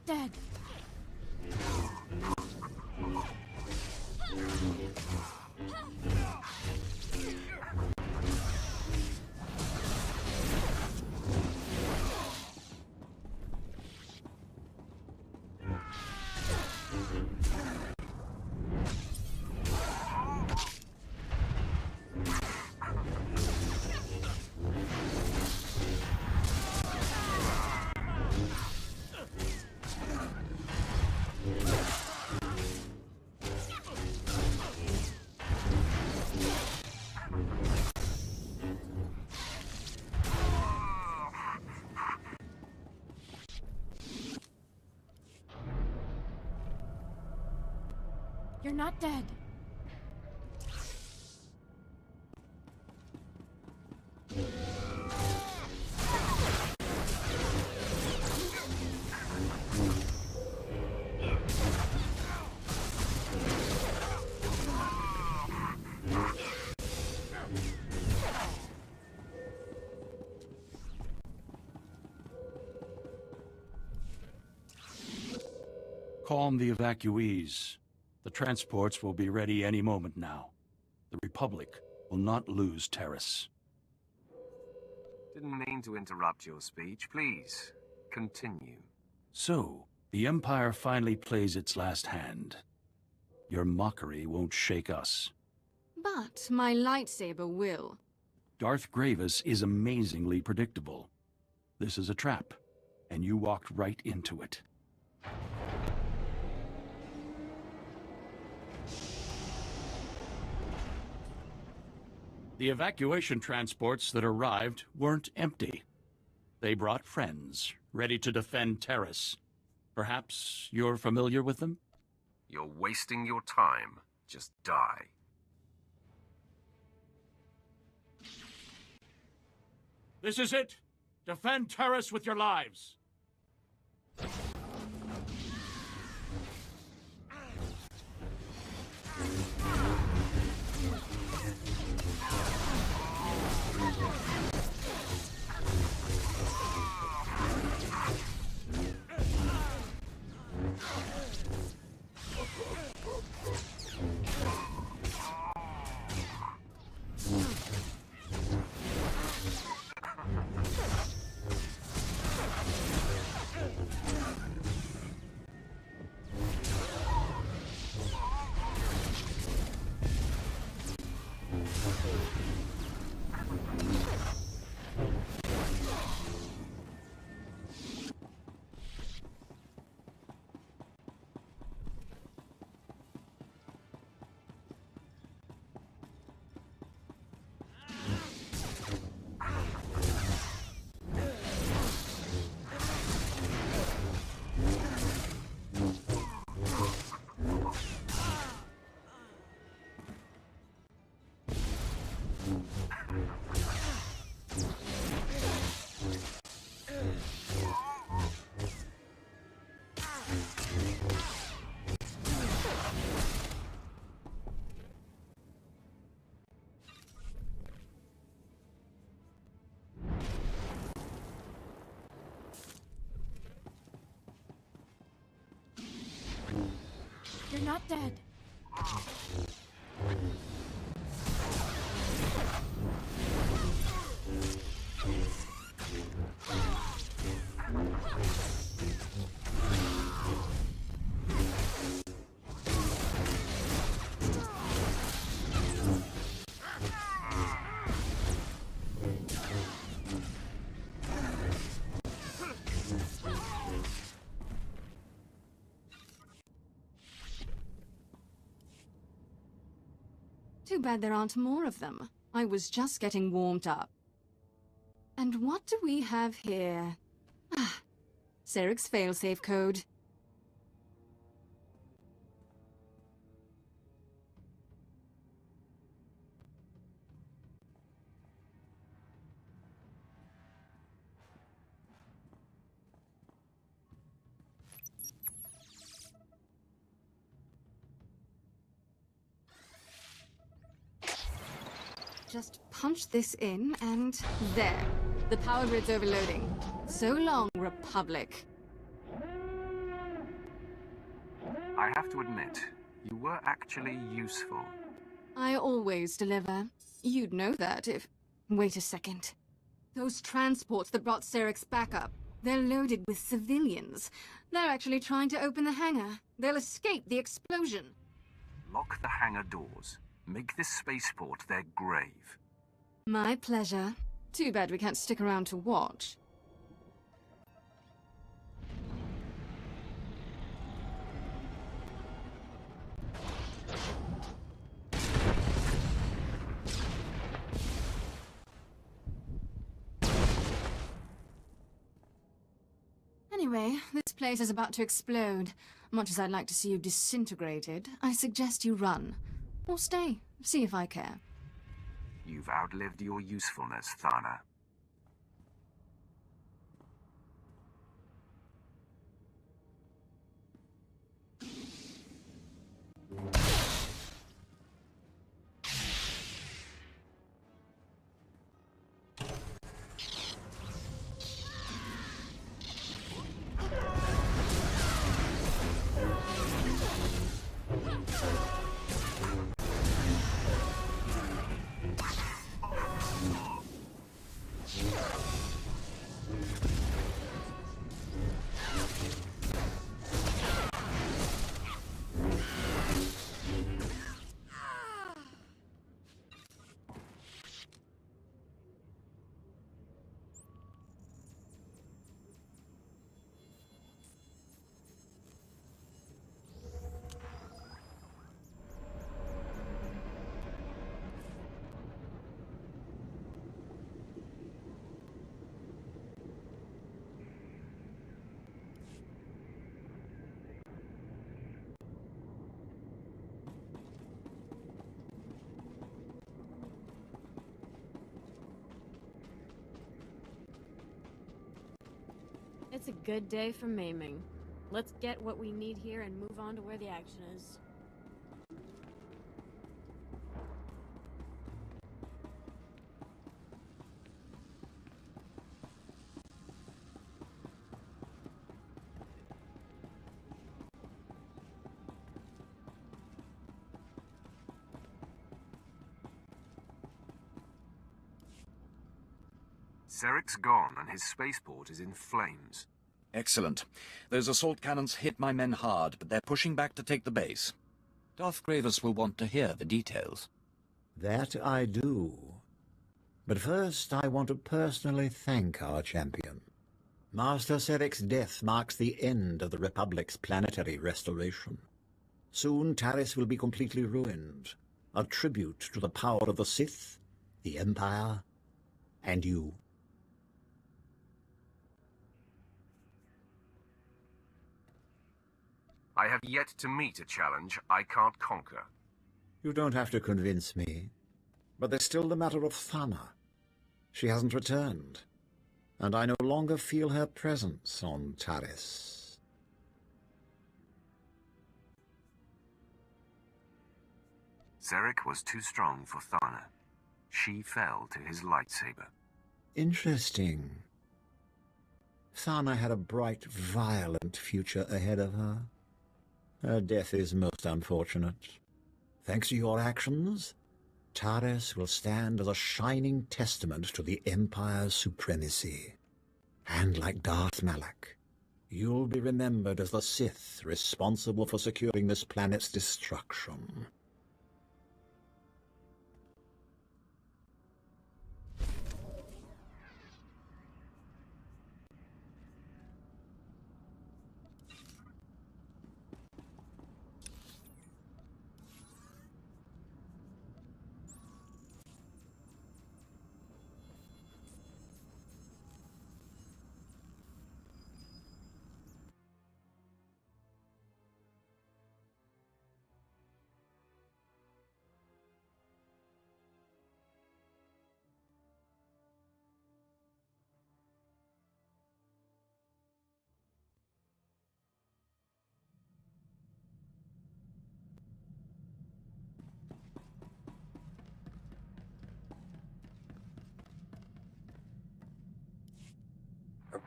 not dead. You're not dead. Calm the evacuees. The transports will be ready any moment now. The Republic will not lose Terrace. Didn't mean to interrupt your speech. Please, continue. So, the Empire finally plays its last hand. Your mockery won't shake us. But my lightsaber will. Darth Gravis is amazingly predictable. This is a trap, and you walked right into it. The evacuation transports that arrived weren't empty. They brought friends, ready to defend Terrace. Perhaps you're familiar with them? You're wasting your time. Just die. This is it! Defend Terrace with your lives! You're not dead. Too bad there aren't more of them. I was just getting warmed up. And what do we have here? Ah, Seric's failsafe code. Just punch this in, and there. The power grid's overloading. So long, Republic. I have to admit, you were actually useful. I always deliver. You'd know that if... Wait a second. Those transports that brought Cerex back up, they're loaded with civilians. They're actually trying to open the hangar. They'll escape the explosion. Lock the hangar doors. Make this spaceport their grave. My pleasure. Too bad we can't stick around to watch. Anyway, this place is about to explode. Much as I'd like to see you disintegrated, I suggest you run. Or stay, see if I care. You've outlived your usefulness, Thana. It's a good day for maiming. Let's get what we need here and move on to where the action is. Cerex gone and his spaceport is in flames. Excellent. Those assault cannons hit my men hard, but they're pushing back to take the base. Darth Gravis will want to hear the details. That I do. But first, I want to personally thank our champion. Master Cerec's death marks the end of the Republic's planetary restoration. Soon, Taris will be completely ruined, a tribute to the power of the Sith, the Empire, and you. I have yet to meet a challenge I can't conquer. You don't have to convince me. But there's still the matter of Thana. She hasn't returned, and I no longer feel her presence on Taris. Cerec was too strong for Thana. She fell to his lightsaber. Interesting. Thana had a bright, violent future ahead of her. Her death is most unfortunate. Thanks to your actions, Taris will stand as a shining testament to the Empire's supremacy. And like Darth Malak, you'll be remembered as the Sith responsible for securing this planet's destruction.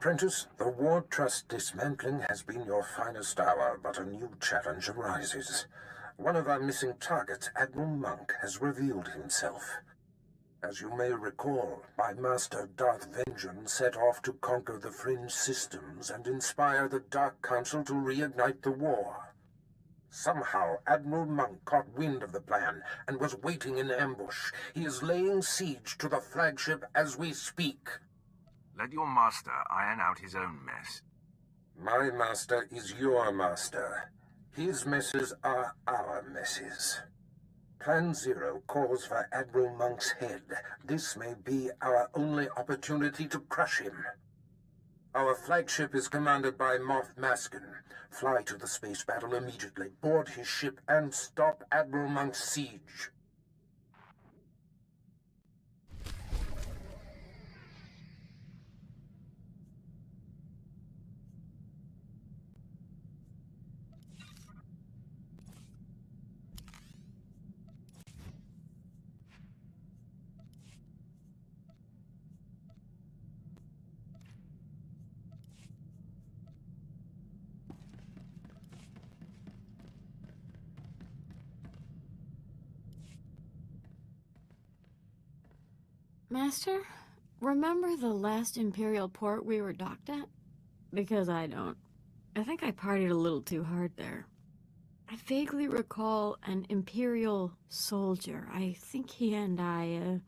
Apprentice, the Ward Trust dismantling has been your finest hour, but a new challenge arises. One of our missing targets, Admiral Monk, has revealed himself. As you may recall, my master Darth Vengeance set off to conquer the Fringe systems and inspire the Dark Council to reignite the war. Somehow, Admiral Monk caught wind of the plan and was waiting in ambush. He is laying siege to the flagship as we speak. Let your master iron out his own mess. My master is your master. His messes are our messes. Plan Zero calls for Admiral Monk's head. This may be our only opportunity to crush him. Our flagship is commanded by Moff Maskin. Fly to the space battle immediately, board his ship, and stop Admiral Monk's siege. Master, remember the last Imperial port we were docked at? Because I don't. I think I partied a little too hard there. I vaguely recall an Imperial soldier. I think he and I,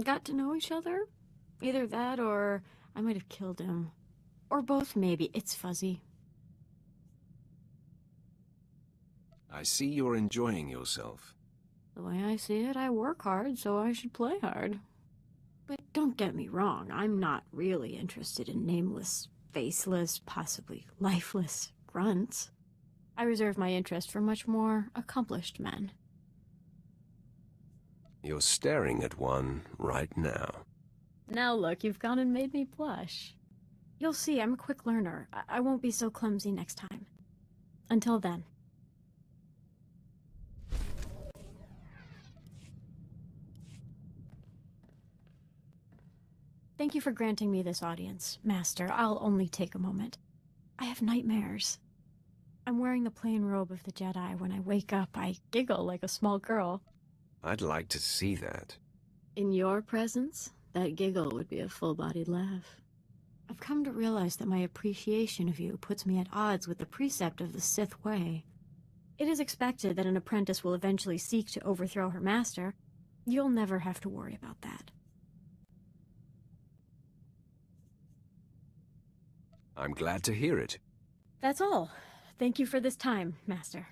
got to know each other? Either that or I might have killed him. Or both, maybe. It's fuzzy. I see you're enjoying yourself. The way I see it, I work hard, so I should play hard. But don't get me wrong, I'm not really interested in nameless, faceless, possibly lifeless grunts. I reserve my interest for much more accomplished men. You're staring at one right now. Now look, you've gone and made me blush. You'll see, I'm a quick learner. I won't be so clumsy next time. Until then. Thank you for granting me this audience, Master. I'll only take a moment. I have nightmares. I'm wearing the plain robe of the Jedi. When I wake up, I giggle like a small girl. I'd like to see that. In your presence, that giggle would be a full-bodied laugh. I've come to realize that my appreciation of you puts me at odds with the precept of the Sith way. It is expected that an apprentice will eventually seek to overthrow her master. You'll never have to worry about that. I'm glad to hear it. That's all. Thank you for this time, Master.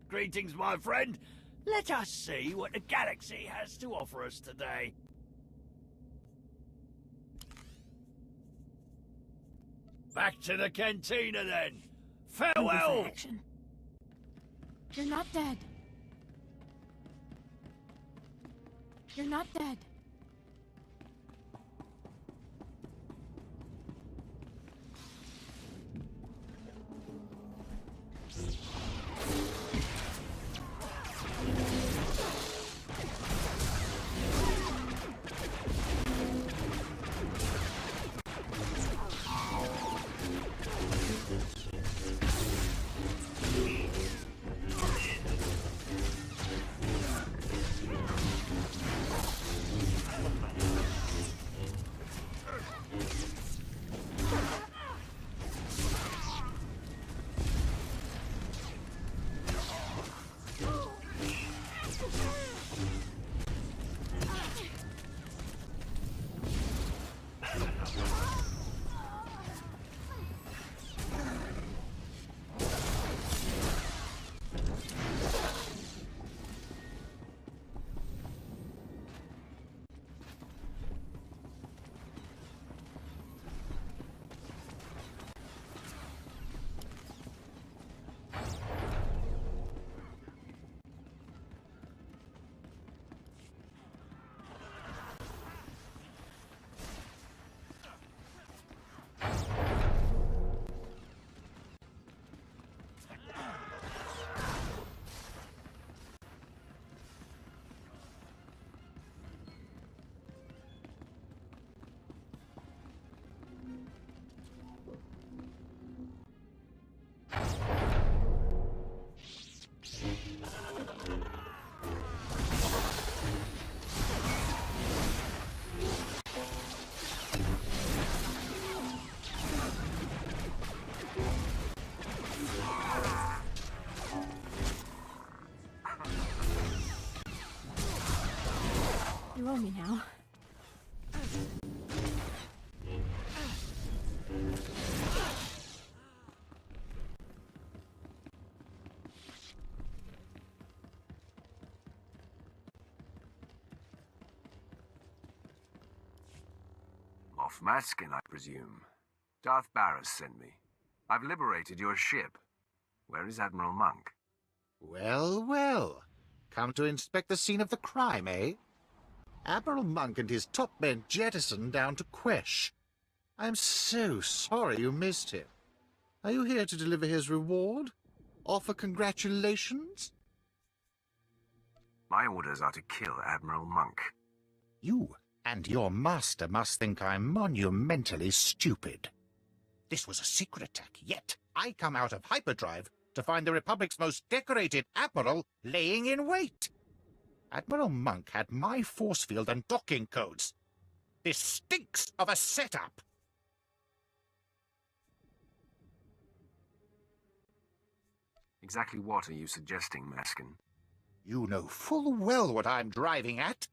Greetings, my friend. Let us see what the galaxy has to offer us today. Back to the cantina, then. Farewell! Action. You're not dead. You're not dead. You owe me now. Moff Maskin, I presume. Darth Barris sent me. I've liberated your ship. Where is Admiral Monk? Well, well. Come to inspect the scene of the crime, eh? Admiral Monk and his top men jettisoned down to Quesh. I'm so sorry you missed him. Are you here to deliver his reward? Offer congratulations? My orders are to kill Admiral Monk. You and your master must think I'm monumentally stupid. This was a secret attack, yet I come out of hyperdrive to find the Republic's most decorated admiral laying in wait. Admiral Monk had my force field and docking codes. This stinks of a setup. Exactly what are you suggesting, Maskin? You know full well what I'm driving at.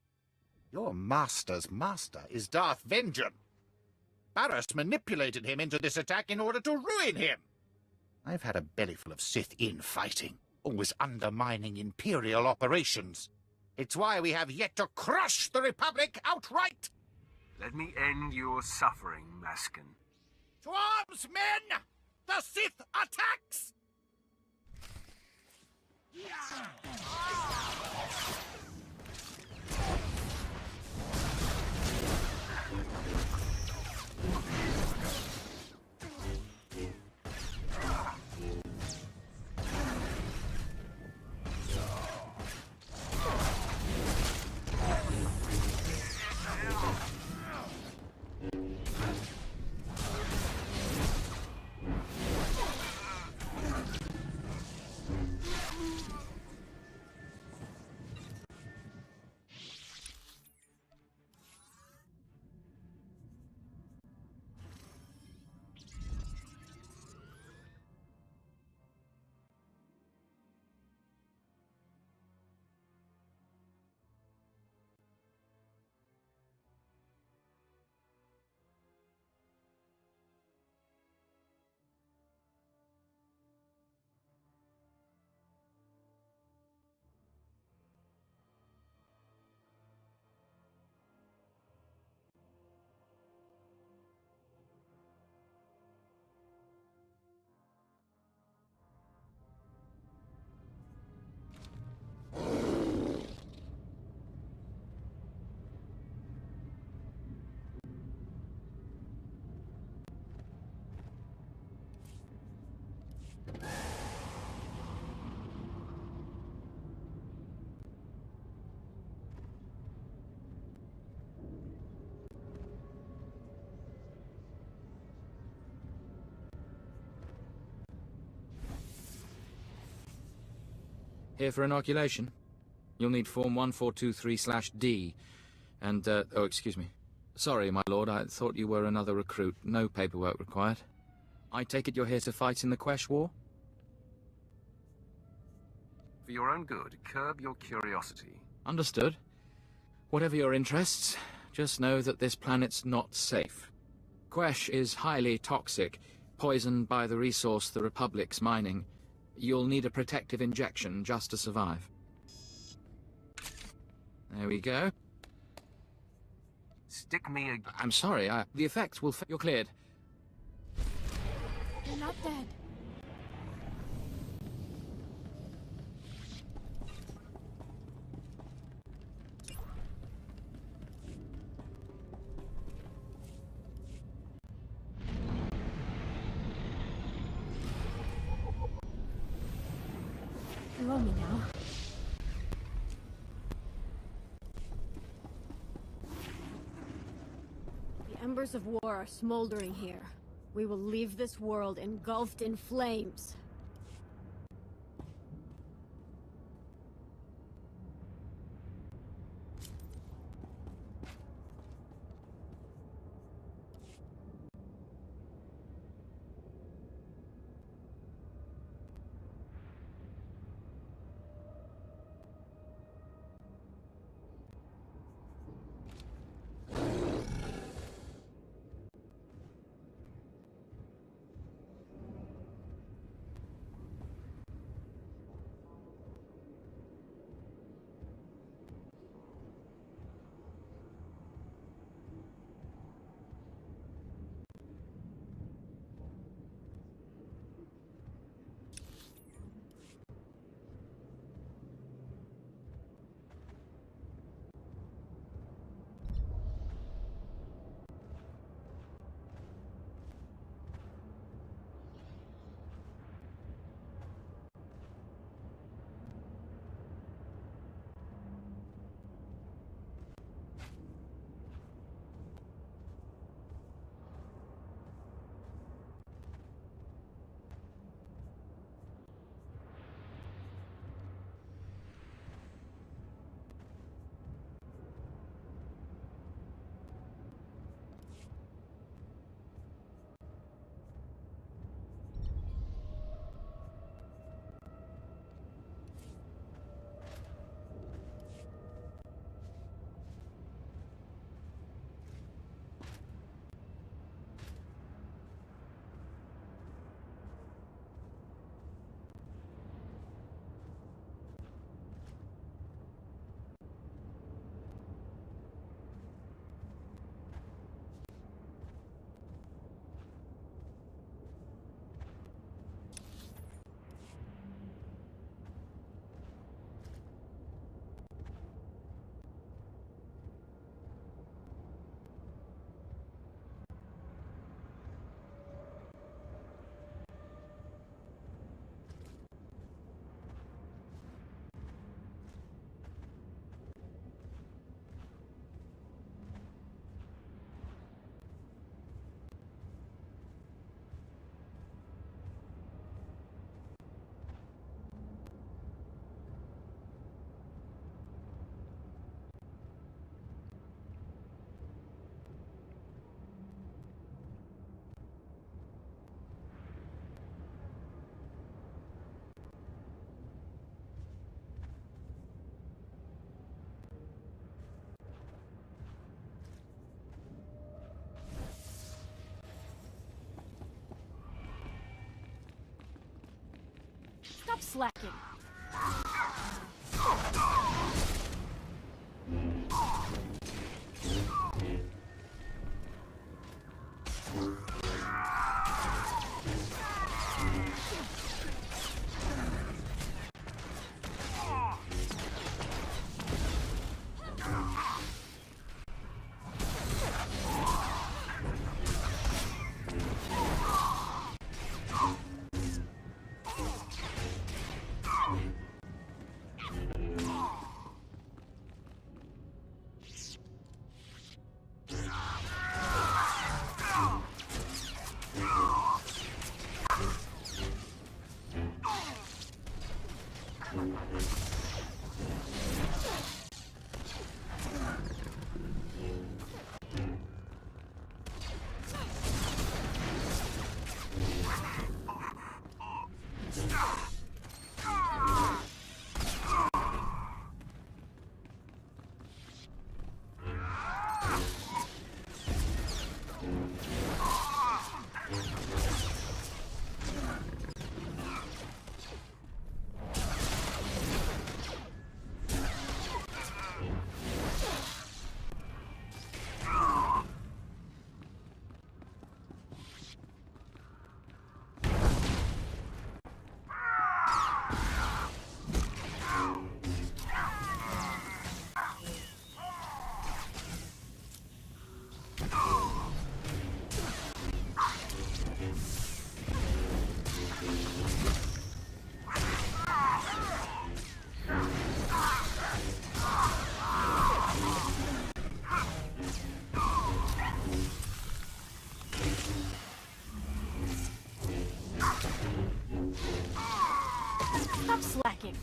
Your master's master is Darth Vengeance. Barris manipulated him into this attack in order to ruin him. I've had a bellyful of Sith infighting, always undermining Imperial operations. It's why we have yet to crush the Republic outright! Let me end your suffering, Maskin. To arms, men! The Sith attacks! Here for inoculation? You'll need Form 1423/D. And, oh, excuse me. Sorry, my lord, I thought you were another recruit. No paperwork required. I take it you're here to fight in the Quesh War? For your own good, curb your curiosity. Understood. Whatever your interests, just know that this planet's not safe. Quesh is highly toxic, poisoned by the resource the Republic's mining. You'll need a protective injection just to survive. There we go. Stick me a... I'm sorry, the effects will... You're cleared. You're not dead. Follow me now. The embers of war are smoldering here. We will leave this world engulfed in flames. Stop slacking. Stop slacking.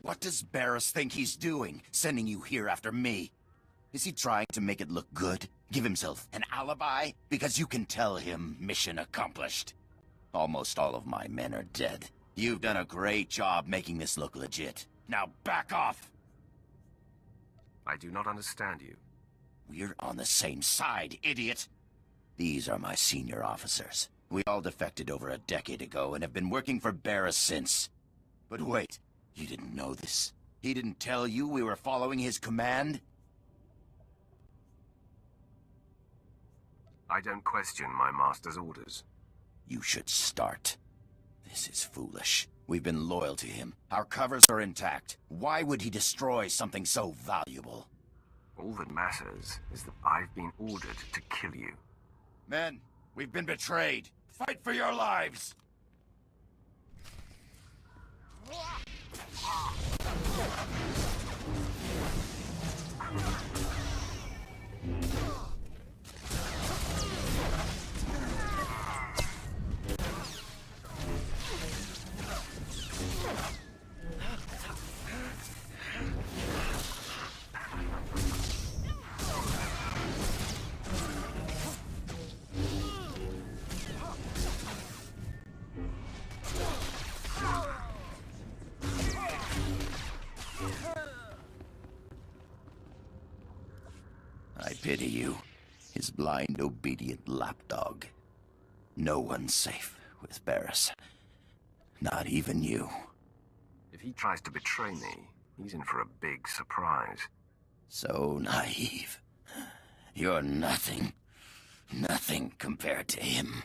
What does Barris think he's doing, sending you here after me? Is he trying to make it look good? Give himself an alibi? Because you can tell him mission accomplished. Almost all of my men are dead. You've done a great job making this look legit. Now back off! I do not understand you. We're on the same side, idiot! These are my senior officers. We all defected over a decade ago and have been working for Barris since. But wait, you didn't know this? He didn't tell you we were following his command? I don't question my master's orders. You should start. This is foolish. We've been loyal to him. Our covers are intact. Why would he destroy something so valuable? All that matters is that I've been ordered to kill you. Men, we've been betrayed. Fight for your lives! I pity you, his blind, obedient lapdog. No one's safe with Barris. Not even you. If he tries to betray me, he's in for a big surprise. So naive. You're nothing. Nothing compared to him.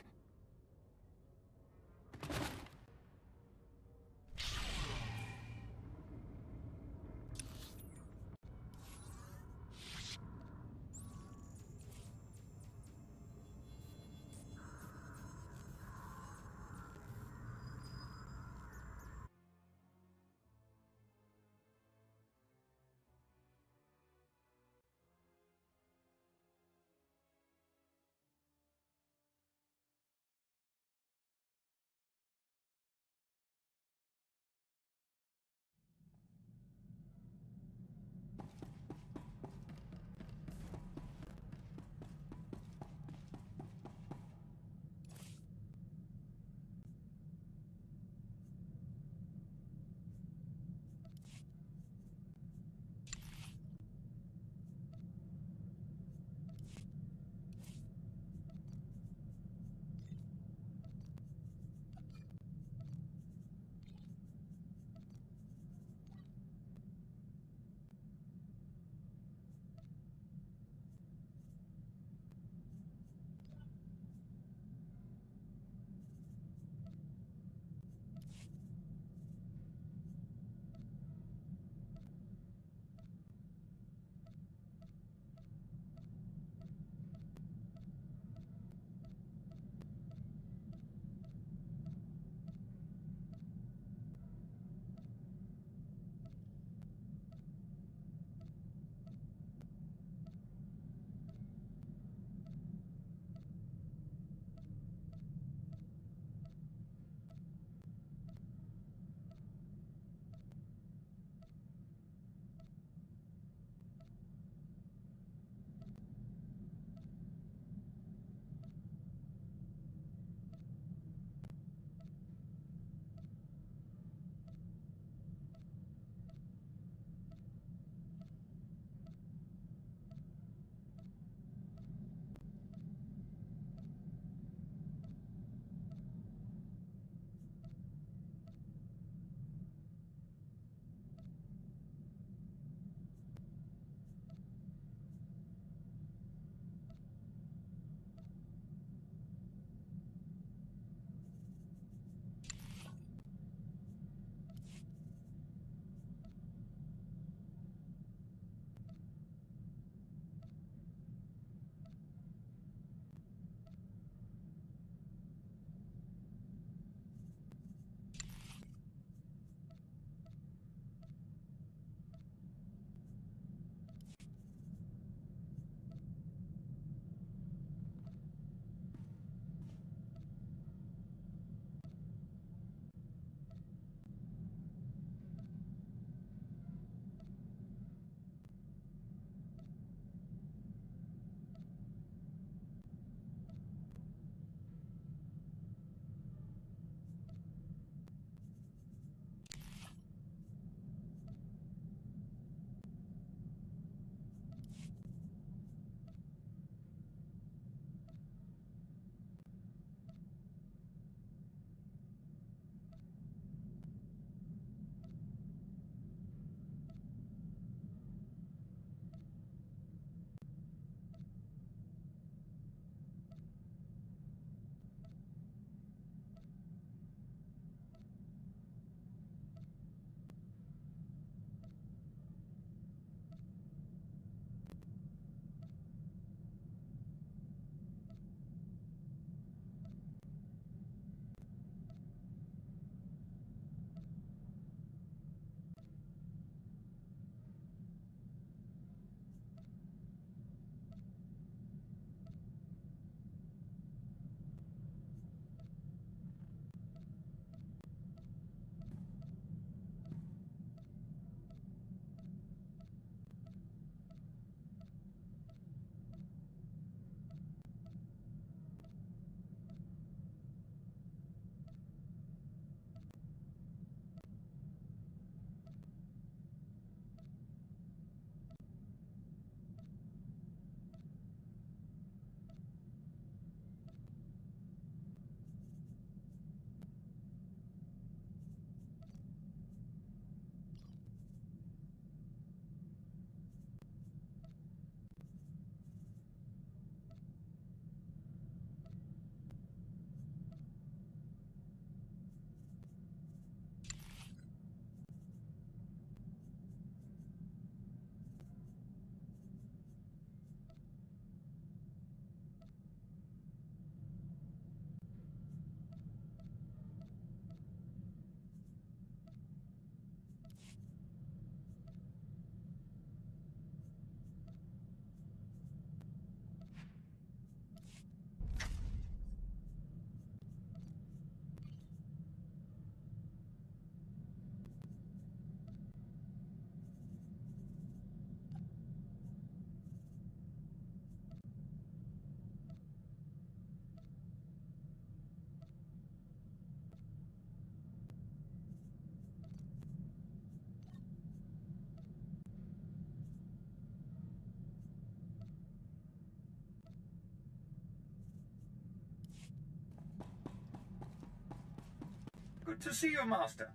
Good to see you, Master.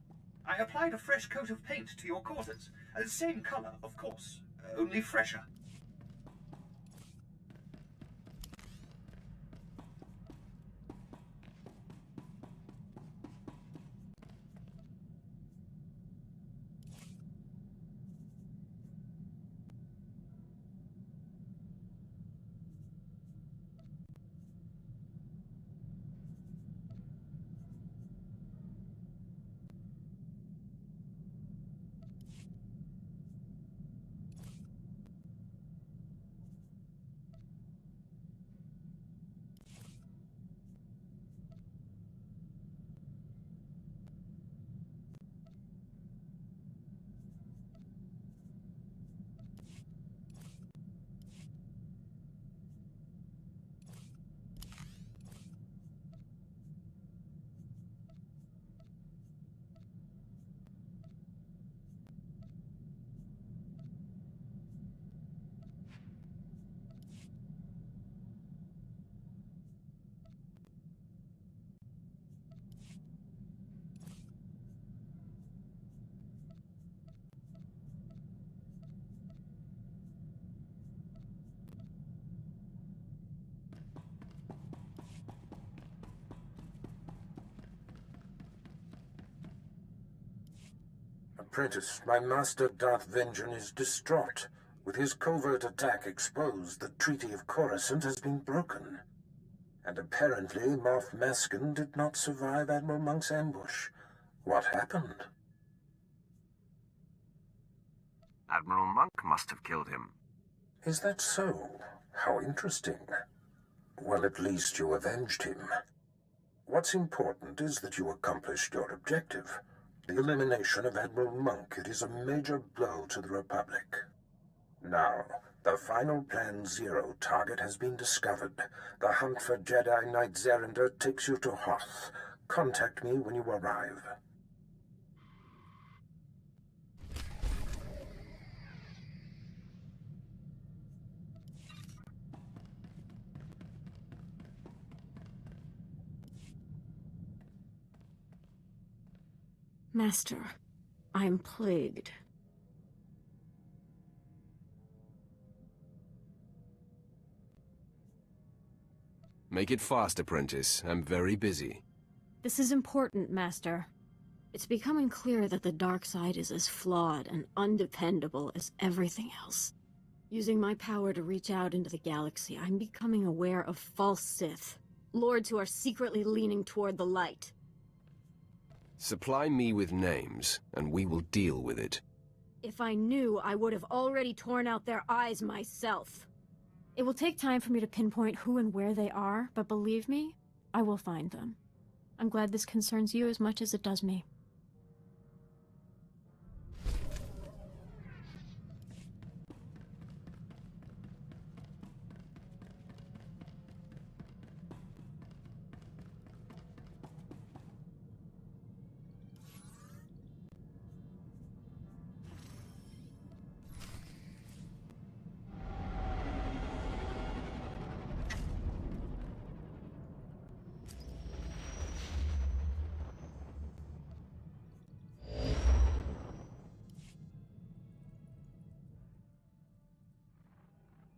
I applied a fresh coat of paint to your quarters. Same color, of course, only fresher. Apprentice, my master Darth Vengeance is distraught. With his covert attack exposed, the Treaty of Coruscant has been broken. And apparently Moff Maskin did not survive Admiral Monk's ambush. What happened? Admiral Monk must have killed him. Is that so? How interesting. Well, at least you avenged him. What's important is that you accomplished your objective. The elimination of Admiral Monk. It is a major blow to the Republic. Now, the final Plan Zero target has been discovered. The hunt for Jedi Knight Zerinder takes you to Hoth. Contact me when you arrive. Master, I am plagued. Make it fast, apprentice. I'm very busy. This is important, Master. It's becoming clear that the dark side is as flawed and undependable as everything else. Using my power to reach out into the galaxy, I'm becoming aware of false Sith, lords who are secretly leaning toward the light. Supply me with names, and we will deal with it. If I knew, I would have already torn out their eyes myself. It will take time for me to pinpoint who and where they are, but believe me, I will find them. I'm glad this concerns you as much as it does me.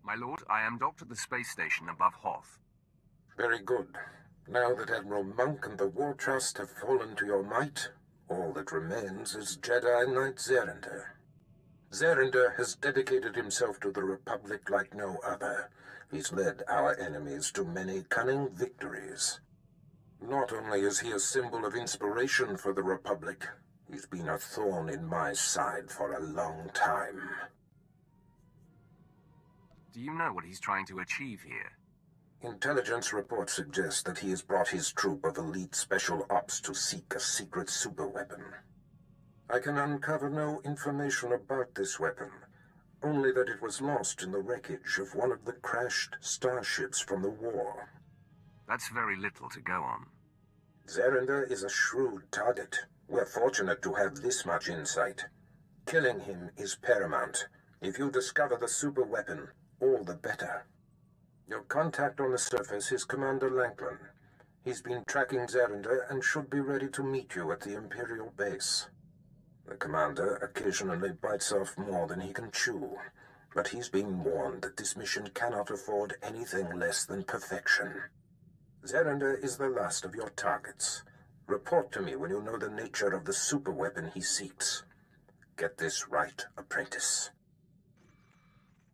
My lord, I am docked at the space station above Hoth. Very good. Now that Admiral Monk and the War Trust have fallen to your might, all that remains is Jedi Knight Zerinder. Zerinder has dedicated himself to the Republic like no other. He's led our enemies to many cunning victories. Not only is he a symbol of inspiration for the Republic, he's been a thorn in my side for a long time. Do you know what he's trying to achieve here? Intelligence reports suggest that he has brought his troop of elite special ops to seek a secret superweapon. I can uncover no information about this weapon, only that it was lost in the wreckage of one of the crashed starships from the war. That's very little to go on. Zerinder is a shrewd target. We're fortunate to have this much insight. Killing him is paramount. If you discover the superweapon, all the better. Your contact on the surface is Commander Lanklin. He's been tracking Zerender and should be ready to meet you at the Imperial base. The commander occasionally bites off more than he can chew, but he's been warned that this mission cannot afford anything less than perfection. Zerender is the last of your targets. Report to me when you know the nature of the superweapon he seeks. Get this right, apprentice.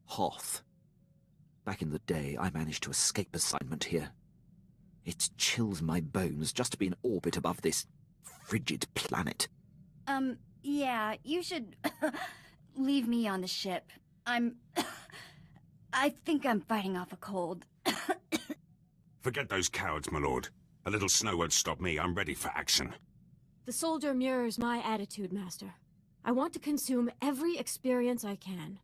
Hoth. Back in the day, I managed to escape assignment here. It chills my bones just to be in orbit above this frigid planet. Yeah, you should leave me on the ship. I think I'm fighting off a cold. Forget those cowards, my lord. A little snow won't stop me. I'm ready for action. The soldier mirrors my attitude, Master. I want to consume every experience I can.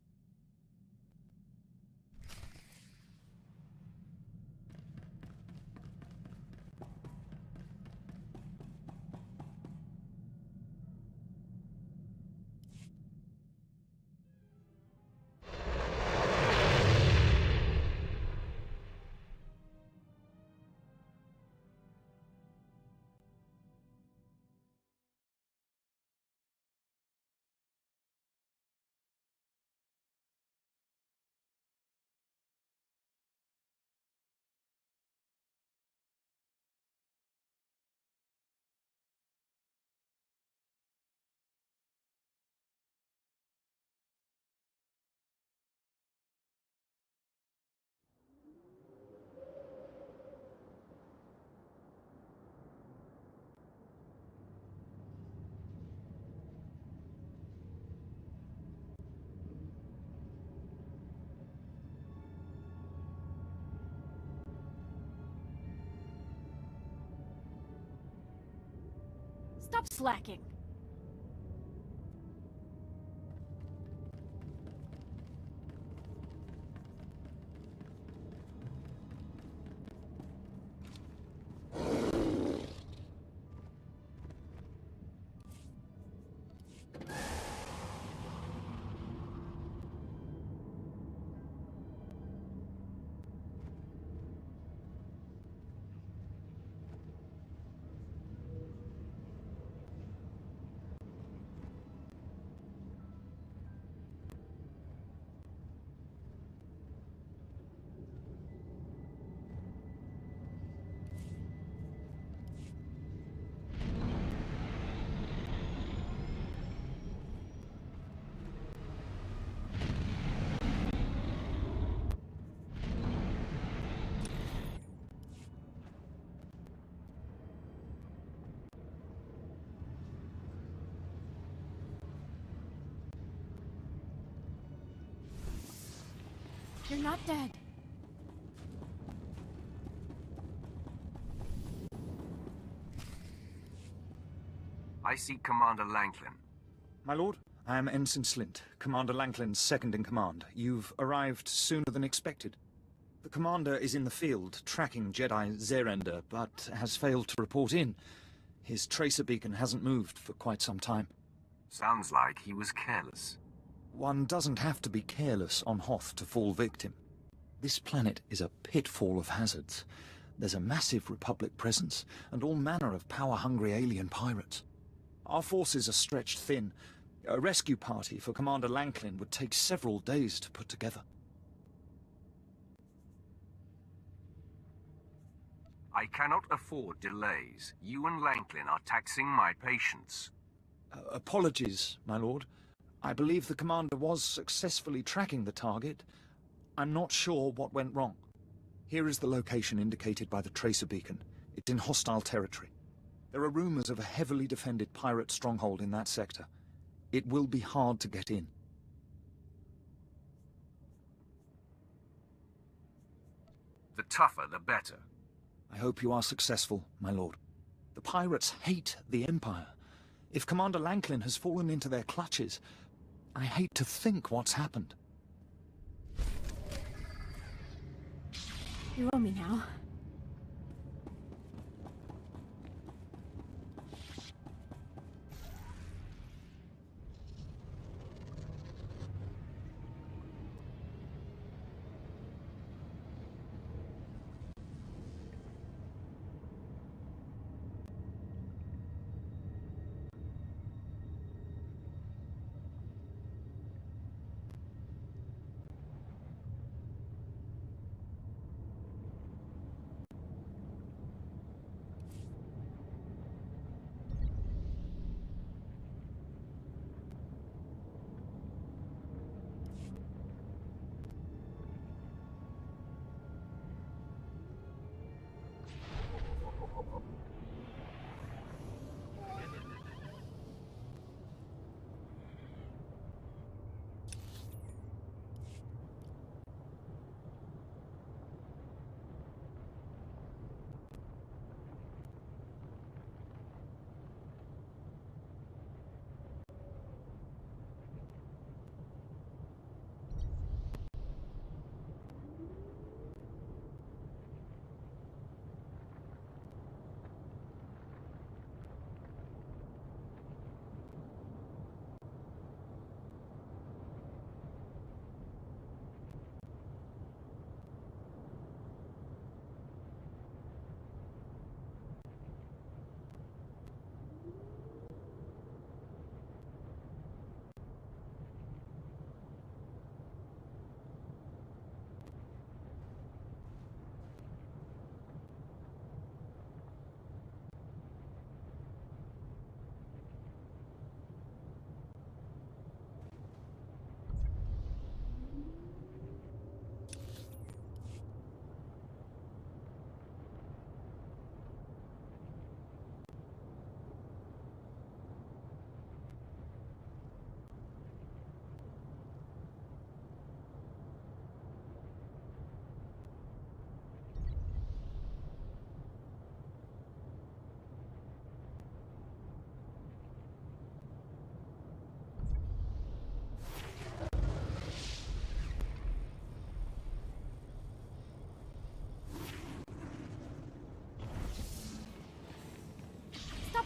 Stop slacking. You're not dead. I seek Commander Lanklin. My lord, I am Ensign Slint, Commander Lanklin's second-in-command. You've arrived sooner than expected. The commander is in the field, tracking Jedi Zerender, but has failed to report in. His tracer beacon hasn't moved for quite some time. Sounds like he was careless. One doesn't have to be careless on Hoth to fall victim. This planet is a pitfall of hazards. There's a massive Republic presence, and all manner of power-hungry alien pirates. Our forces are stretched thin. A rescue party for Commander Lanklin would take several days to put together. I cannot afford delays. You and Lanklin are taxing my patience. Apologies, my lord. I believe the commander was successfully tracking the target. I'm not sure what went wrong. Here is the location indicated by the tracer beacon. It's in hostile territory. There are rumors of a heavily defended pirate stronghold in that sector. It will be hard to get in. The tougher, the better. I hope you are successful, my lord. The pirates hate the Empire. If Commander Lanklin has fallen into their clutches, I hate to think what's happened. You owe me now.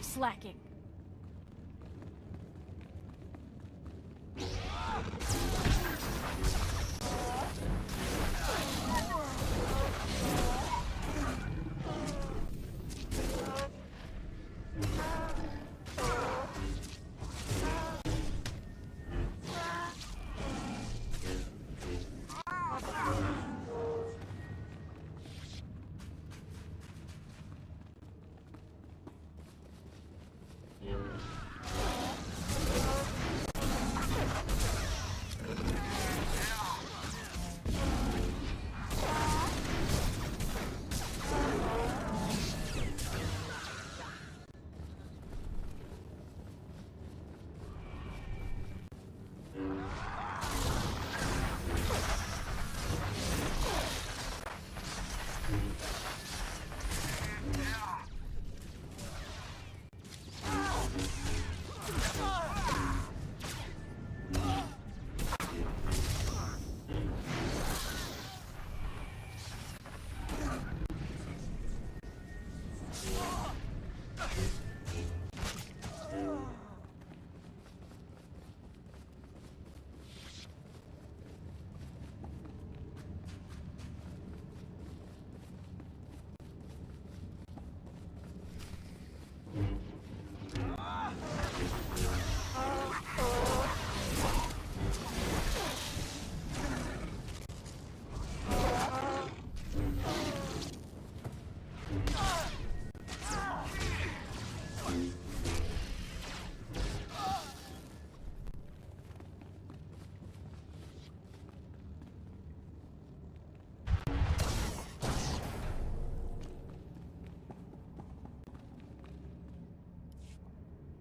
stop slacking.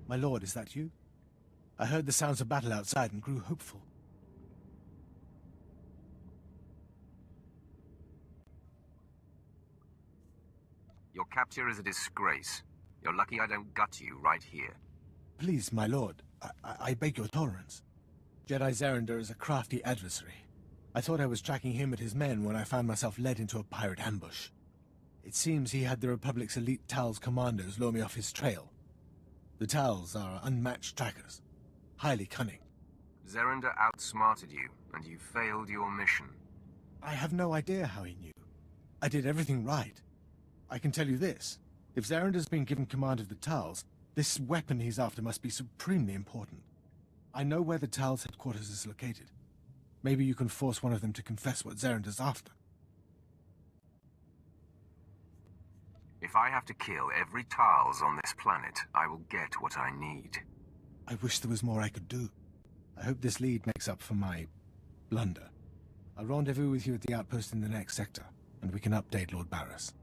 My lord, is that you? I heard the sounds of battle outside and grew hopeful. Your capture is a disgrace. You're lucky I don't gut you right here. Please, my lord, I beg your tolerance. Jedi Zerender is a crafty adversary. I thought I was tracking him and his men when I found myself led into a pirate ambush. It seems he had the Republic's elite Tal's commandos lure me off his trail. The Tals are unmatched trackers, highly cunning. Zerender outsmarted you, and you failed your mission. I have no idea how he knew. I did everything right. I can tell you this. If Zerender's been given command of the Tals, this weapon he's after must be supremely important. I know where the Tals' headquarters is located. Maybe you can force one of them to confess what Zerender's after. If I have to kill every Tals on this planet, I will get what I need. I wish there was more I could do. I hope this lead makes up for my blunder. I'll rendezvous with you at the outpost in the next sector, and we can update Lord Barris.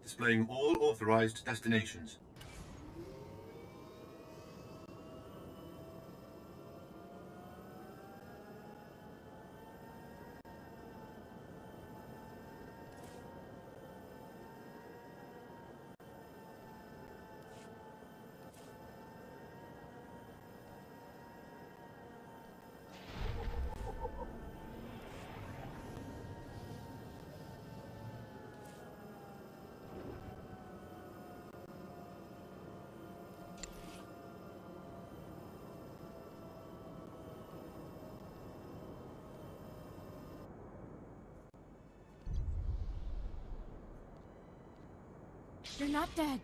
Displaying all authorized destinations. You're not dead.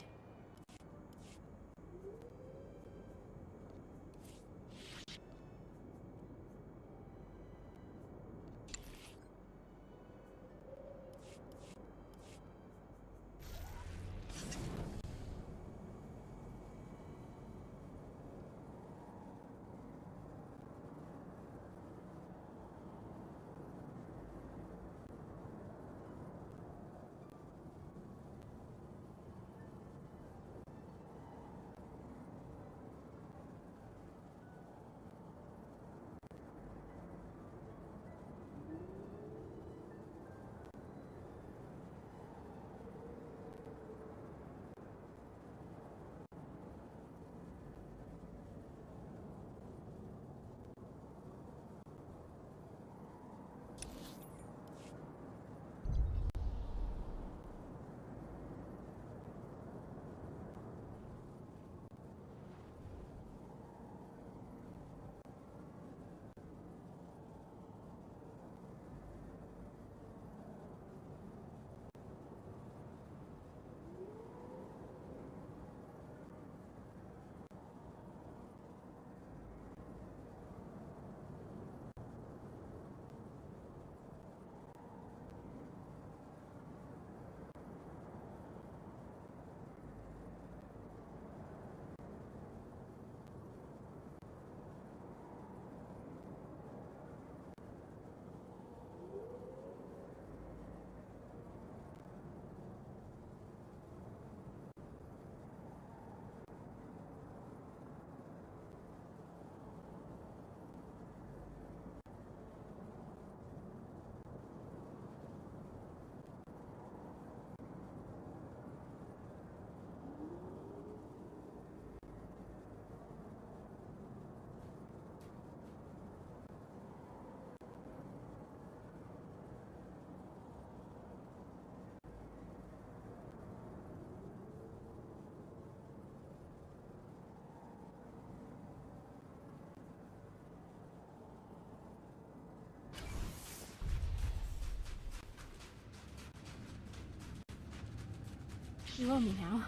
You owe me now.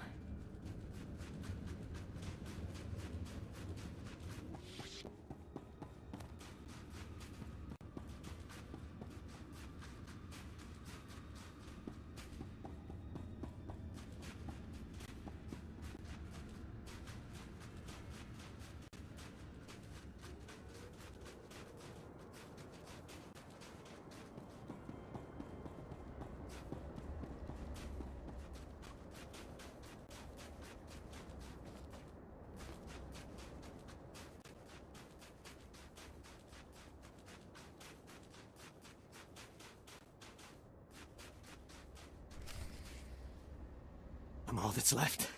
I'm all that's left.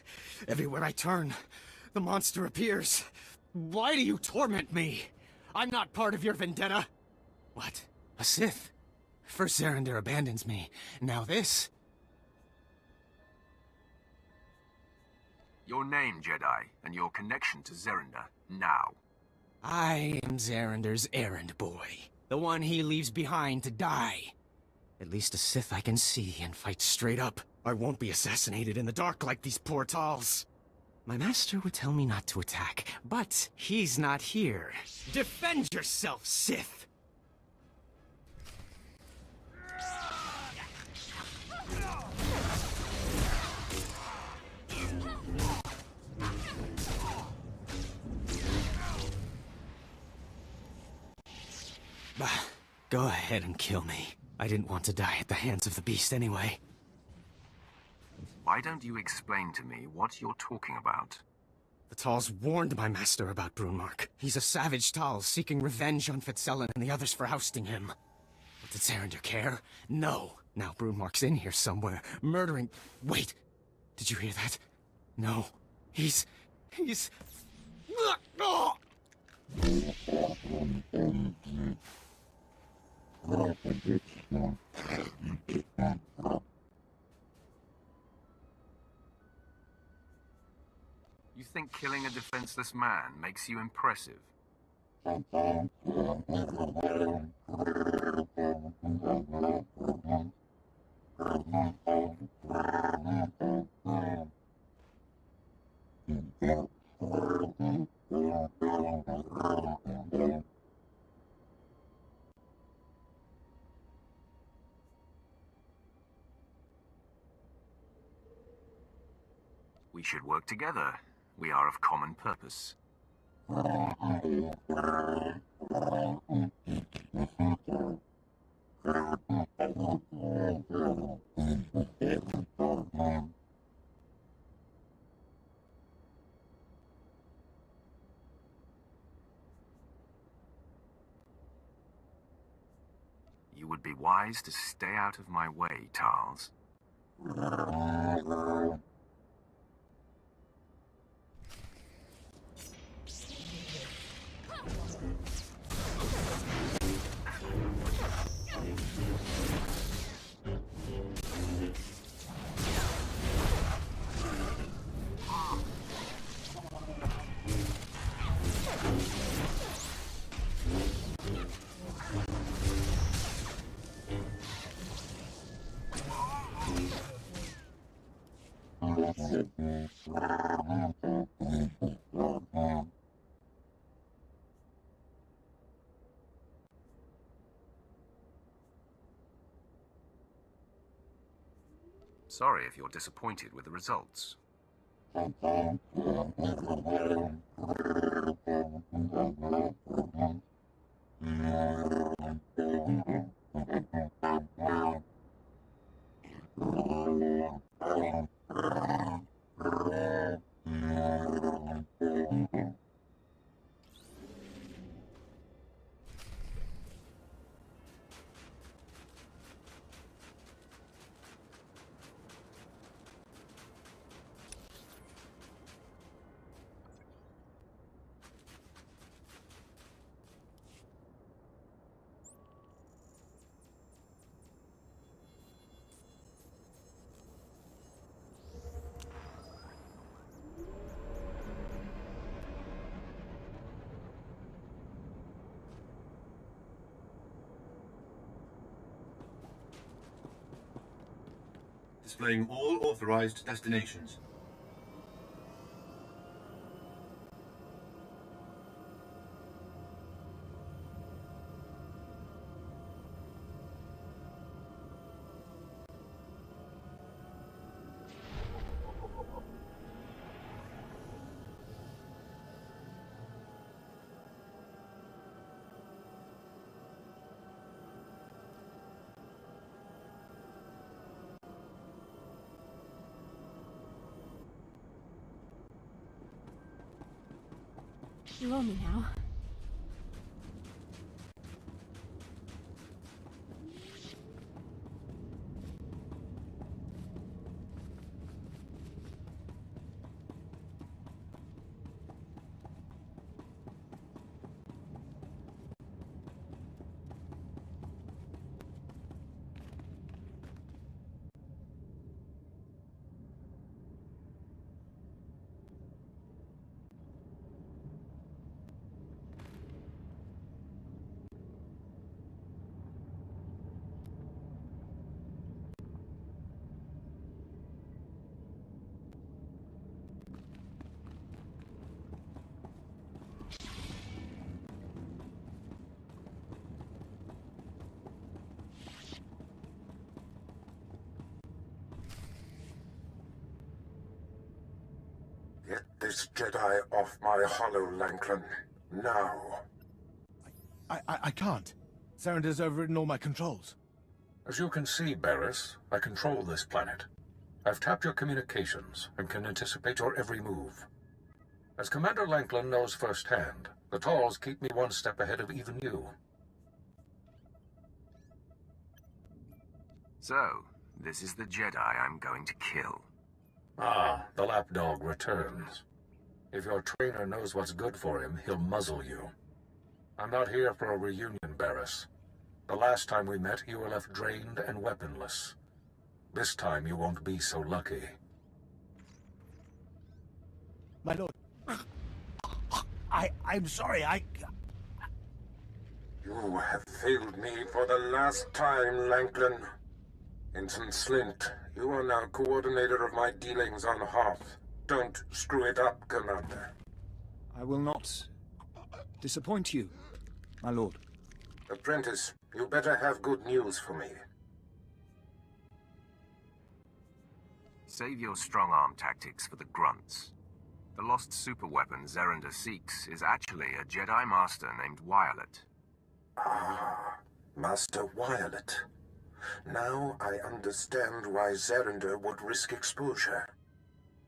Everywhere I turn, the monster appears. Why do you torment me? I'm not part of your vendetta. What? A Sith? First Zerender abandons me. Now this? Your name, Jedi, and your connection to Zerender, now. I am Zerender's errand boy. The one he leaves behind to die. At least a Sith I can see and fight straight up. I won't be assassinated in the dark like these poor Tals. My master would tell me not to attack, but he's not here. Defend yourself, Sith! Bah, go ahead and kill me. I didn't want to die at the hands of the beast anyway. Why don't you explain to me what you're talking about? The Tals warned my master about Brunmark. He's a savage Tal seeking revenge on Fitzellan and the others for ousting him. But did Zerender care? No. Now Brunmark's in here somewhere, murdering... Wait! Did you hear that? No. He's... Oh! You think killing a defenseless man makes you impressive? We should work together. We are of common purpose. You would be wise to stay out of my way, Tals. Sorry if you're disappointed with the results. Displaying all authorized destinations. You owe me now. Get this Jedi off my hollow, Lanklin. Now. I can't. Sarender's overridden all my controls. As you can see, Barris, I control this planet. I've tapped your communications and can anticipate your every move. As Commander Lanklin knows firsthand, the Talls keep me one step ahead of even you. So, this is the Jedi I'm going to kill. Ah, the lapdog returns. If your trainer knows what's good for him, he'll muzzle you. I'm not here for a reunion, Barris. The last time we met, you were left drained and weaponless. This time you won't be so lucky. My lord. I'm sorry, You have failed me for the last time, Lanklin. Ensign Slint, you are now coordinator of my dealings on Hoth. Don't screw it up, Commander. I will not disappoint you, my lord. Apprentice, you better have good news for me. Save your strong-arm tactics for the grunts. The lost superweapon Zerender seeks is actually a Jedi Master named Wyatt. Ah, Master Wyatt. Now I understand why Zerender would risk exposure.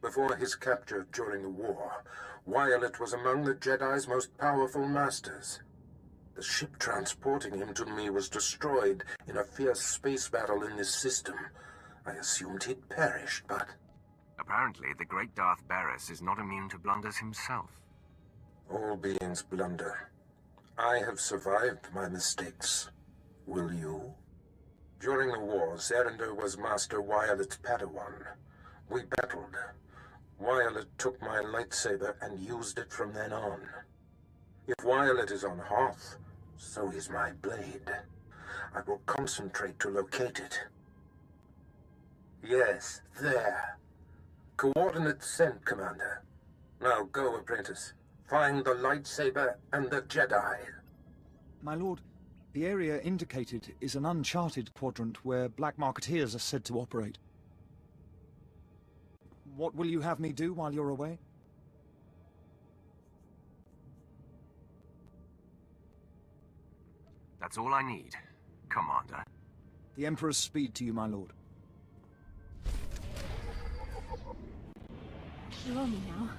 Before his capture during the war, Wyatt was among the Jedi's most powerful masters. The ship transporting him to me was destroyed in a fierce space battle in this system. I assumed he'd perished, but... Apparently, the great Darth Barris is not immune to blunders himself. All beings blunder. I have survived my mistakes. Will you? During the war, Zerender was Master Wyatt's Padawan. We battled. Wyatt took my lightsaber and used it from then on. If Wyatt is on Hoth, so is my blade. I will concentrate to locate it. Yes, there. Coordinates sent, Commander. Now go, Apprentice. Find the lightsaber and the Jedi. My lord, the area indicated is an uncharted quadrant where Black Marketeers are said to operate. What will you have me do while you're away? That's all I need, Commander. The Emperor's speed to you, my lord. You owe me now.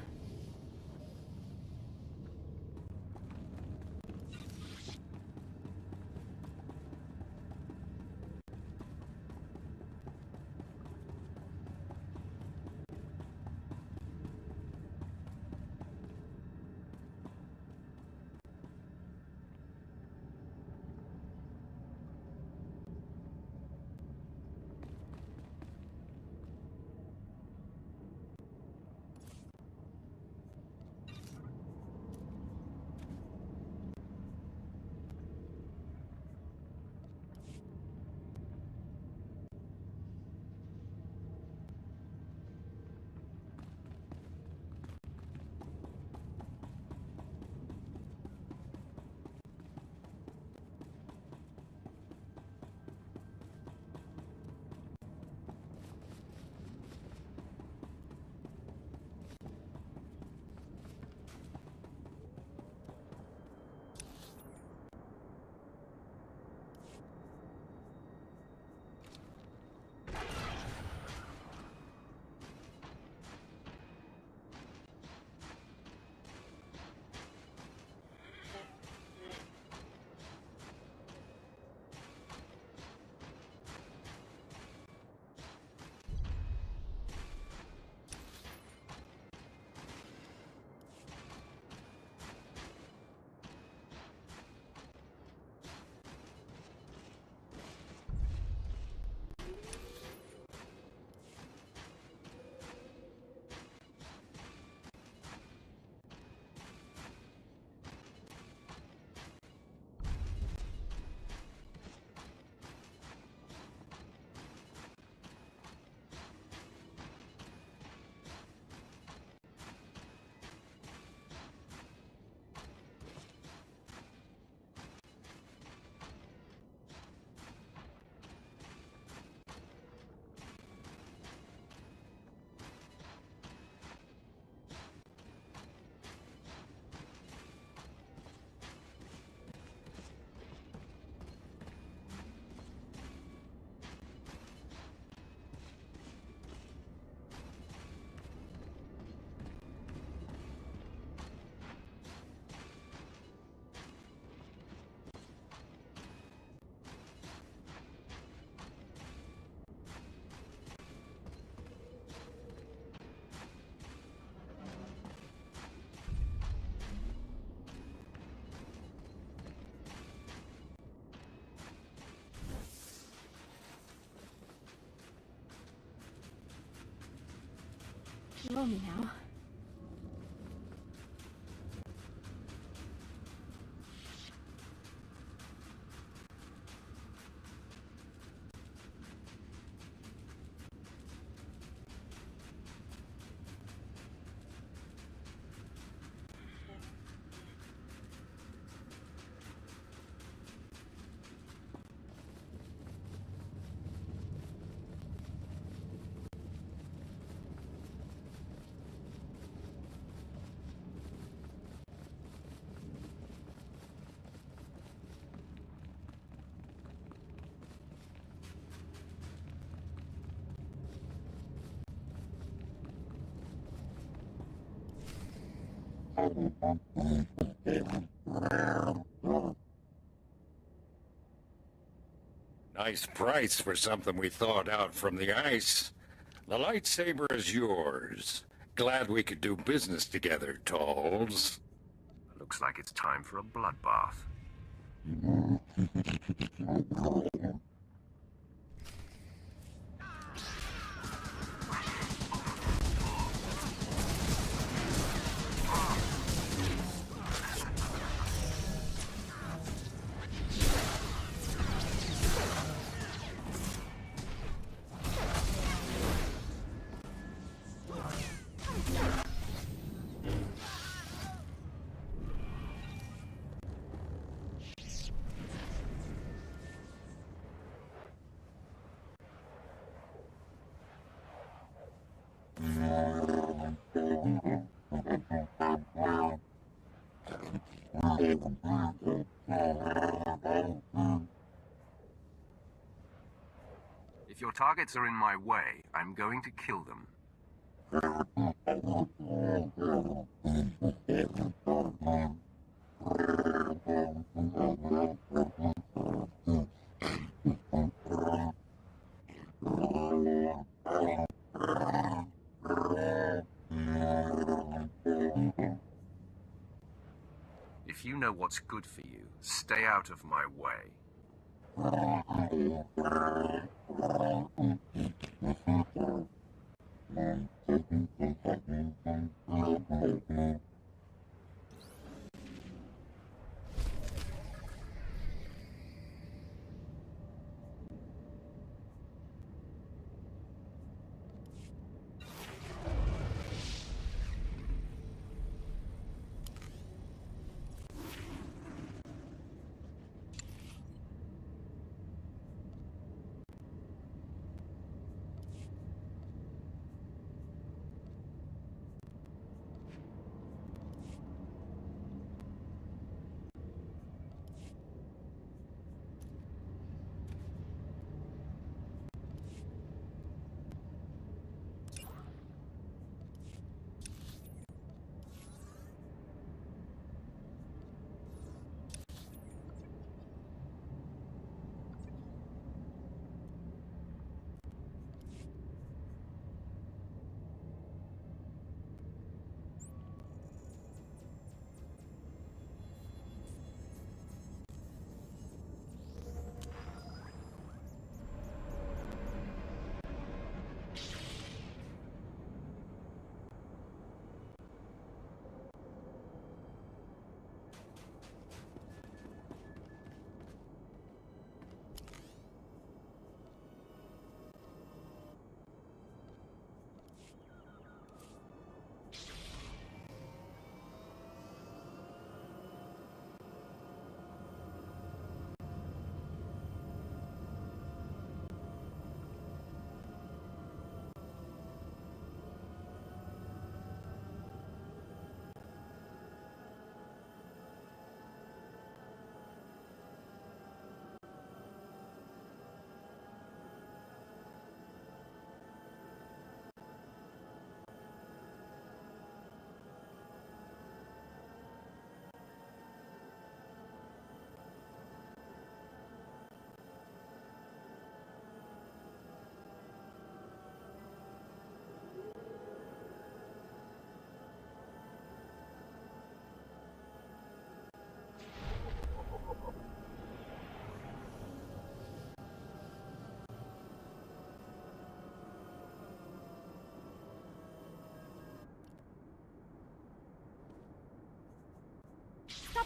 Roll me now. Nice price for something we thawed out from the ice. The lightsaber is yours. Glad we could do business together, Talls. Looks like it's time for a bloodbath. If your targets are in my way, I'm going to kill them. If you know what's good for you, stay out of my way.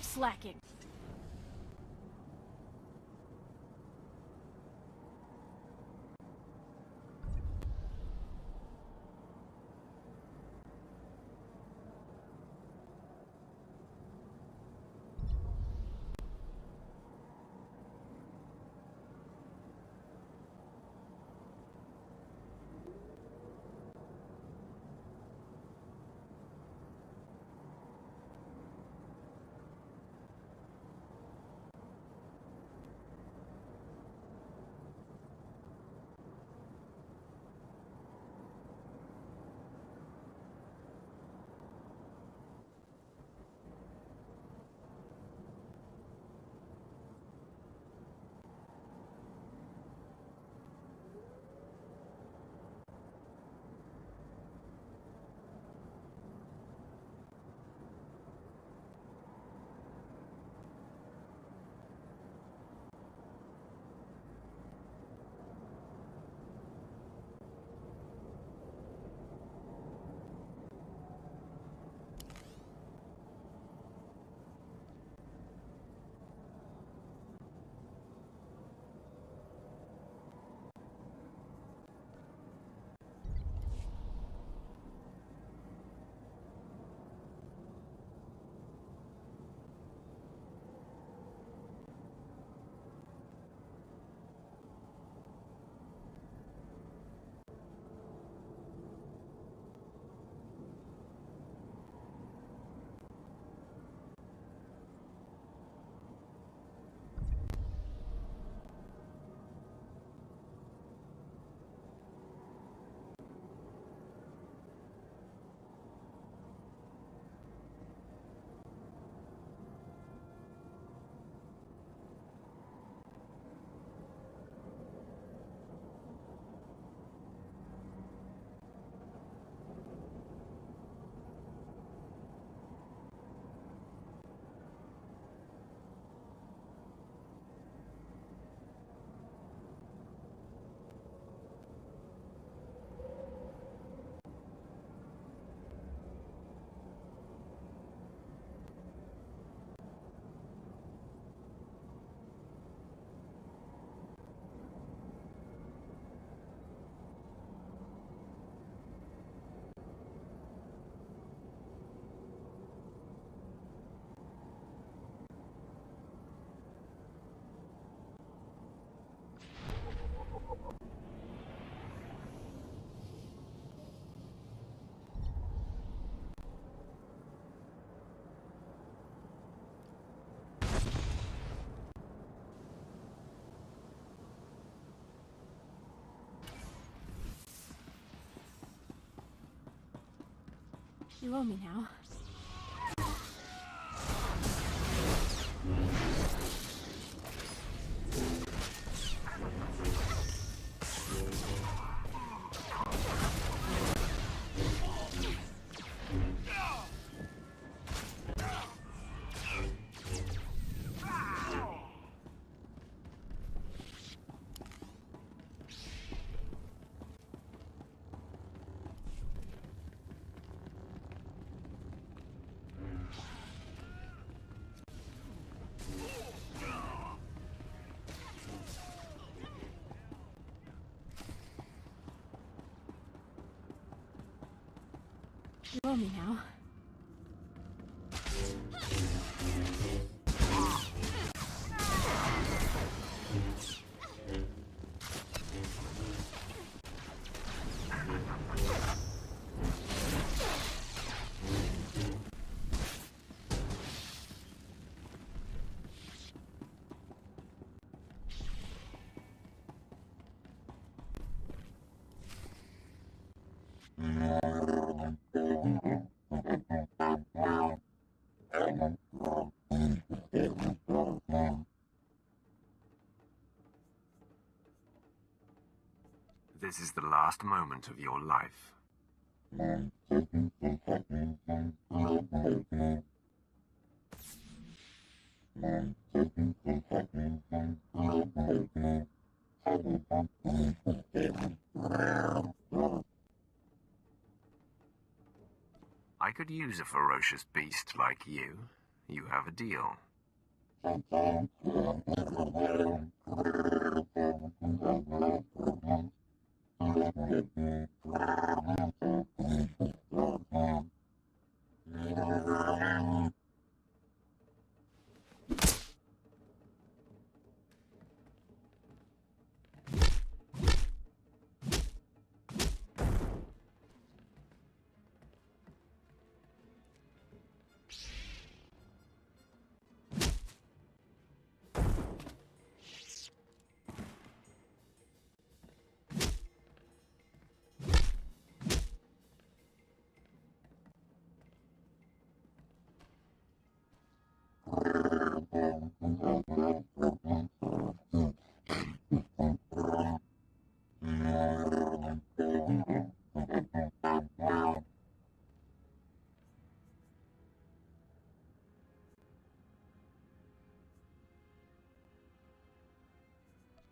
Stop slacking! You owe me now. You owe me now. This is the last moment of your life. I could use a ferocious beast like you. You have a deal.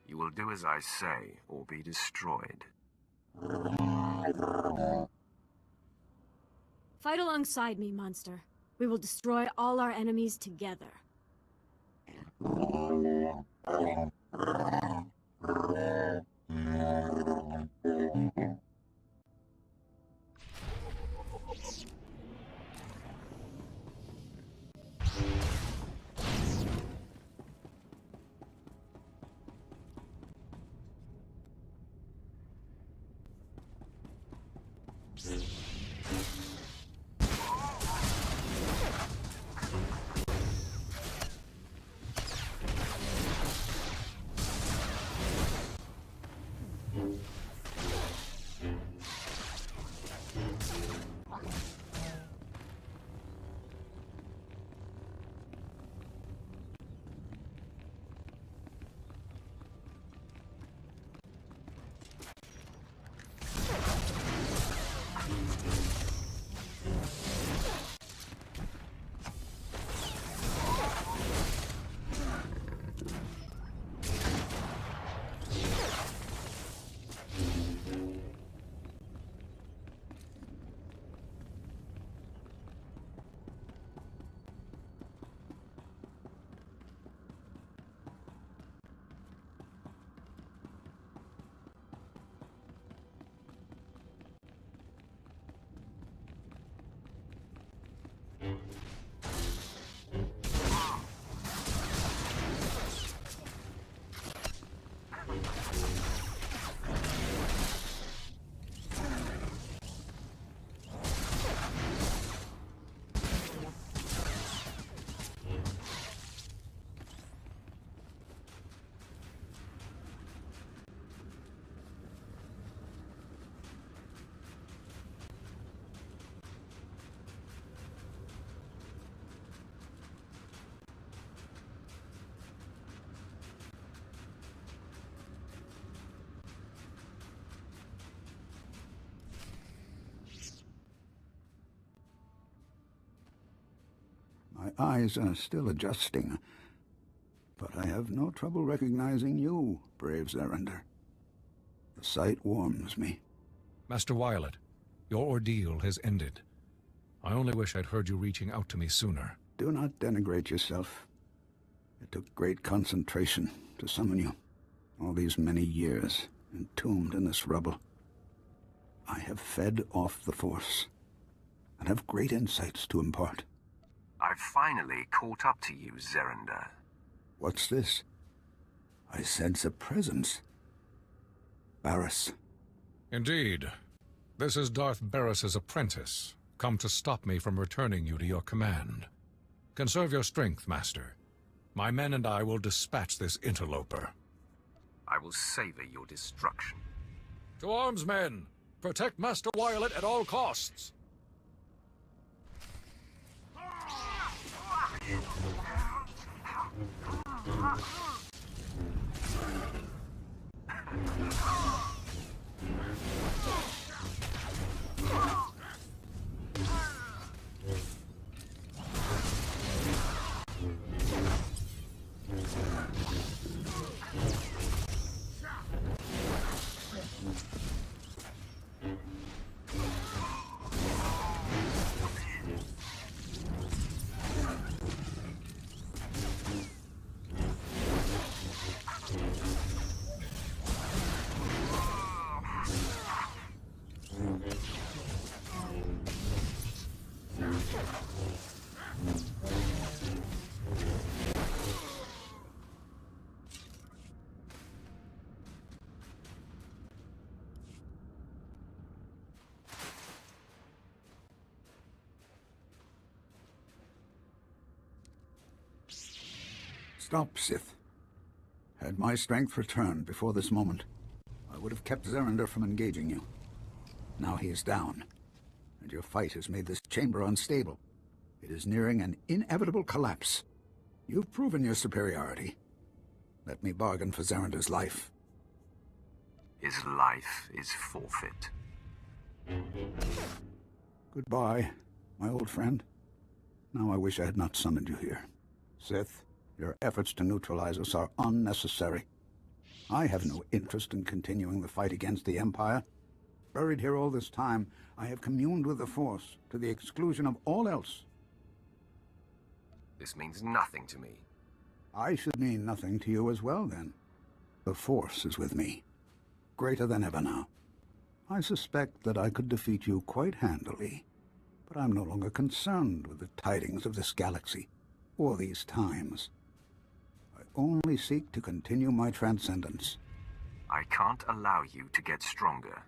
You will do as I say, or be destroyed. Fight alongside me, monster. We will destroy all our enemies together. My eyes are still adjusting, but I have no trouble recognizing you, brave Zerender. The sight warms me. Master Violet, your ordeal has ended. I only wish I'd heard you reaching out to me sooner. Do not denigrate yourself. It took great concentration to summon you. All these many years, entombed in this rubble. I have fed off the Force, and have great insights to impart. I've finally caught up to you, Zerender. What's this? I sense a presence. Barriss. Indeed. This is Darth Barriss's apprentice, come to stop me from returning you to your command. Conserve your strength, Master. My men and I will dispatch this interloper. I will savor your destruction. To arms, men! Protect Master Violet at all costs! Stop, Sith. Had my strength returned before this moment, I would have kept Zerander from engaging you. Now he is down, and your fight has made this chamber unstable. It is nearing an inevitable collapse. You've proven your superiority. Let me bargain for Zerander's life. His life is forfeit. Goodbye, my old friend. Now I wish I had not summoned you here. Sith, your efforts to neutralize us are unnecessary. I have no interest in continuing the fight against the Empire. Buried here all this time, I have communed with the Force to the exclusion of all else. This means nothing to me. I should mean nothing to you as well, then. The Force is with me, greater than ever now. I suspect that I could defeat you quite handily, but I'm no longer concerned with the tidings of this galaxy, or these times. I only seek to continue my transcendence. I can't allow you to get stronger.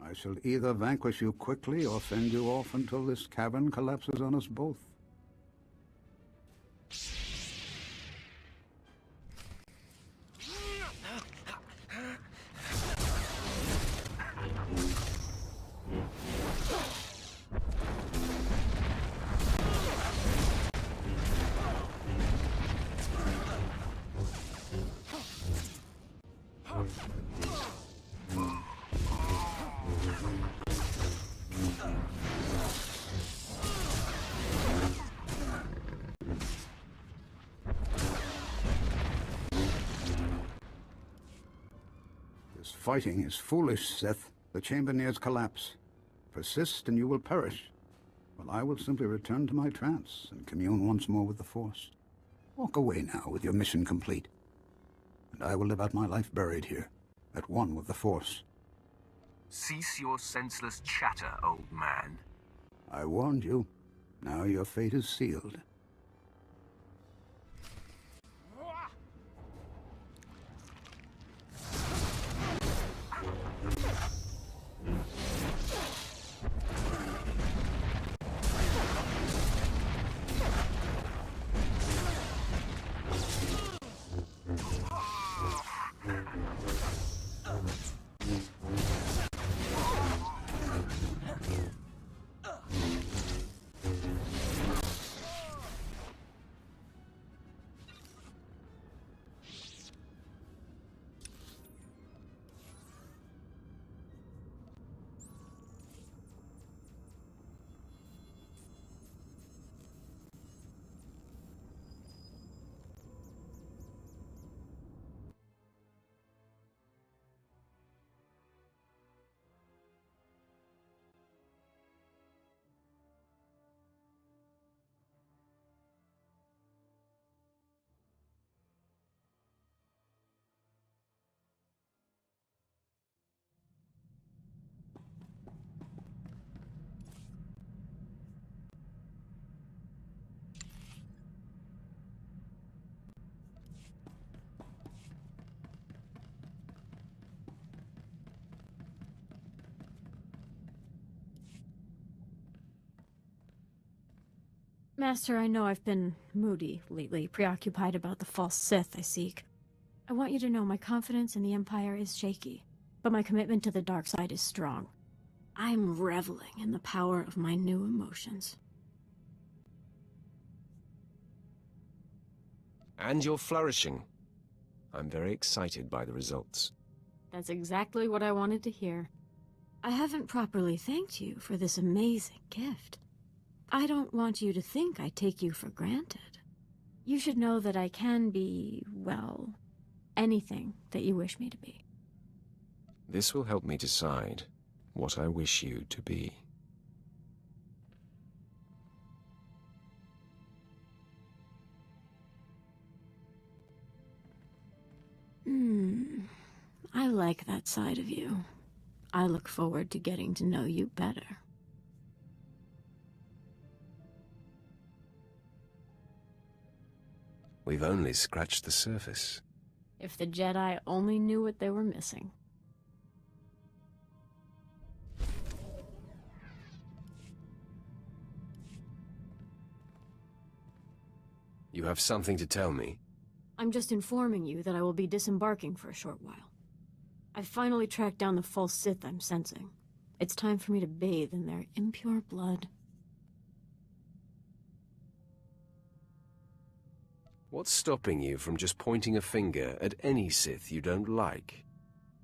I shall either vanquish you quickly or fend you off until this cavern collapses on us both. This fighting is foolish, Sith. The chamber nears collapse. Persist and you will perish, while I will simply return to my trance and commune once more with the Force. Walk away now with your mission complete, and I will live out my life buried here, at one with the Force. Cease your senseless chatter, old man. I warned you. Now your fate is sealed. Master, I know I've been moody lately, preoccupied about the false Sith I seek. I want you to know my confidence in the Empire is shaky, but my commitment to the dark side is strong. I'm reveling in the power of my new emotions. And you're flourishing. I'm very excited by the results. That's exactly what I wanted to hear. I haven't properly thanked you for this amazing gift. I don't want you to think I take you for granted. You should know that I can be, well, anything that you wish me to be. This will help me decide what I wish you to be. I like that side of you. I look forward to getting to know you better. We've only scratched the surface. If the Jedi only knew what they were missing. You have something to tell me? I'm just informing you that I will be disembarking for a short while. I've finally tracked down the false Sith I'm sensing. It's time for me to bathe in their impure blood. What's stopping you from just pointing a finger at any Sith you don't like?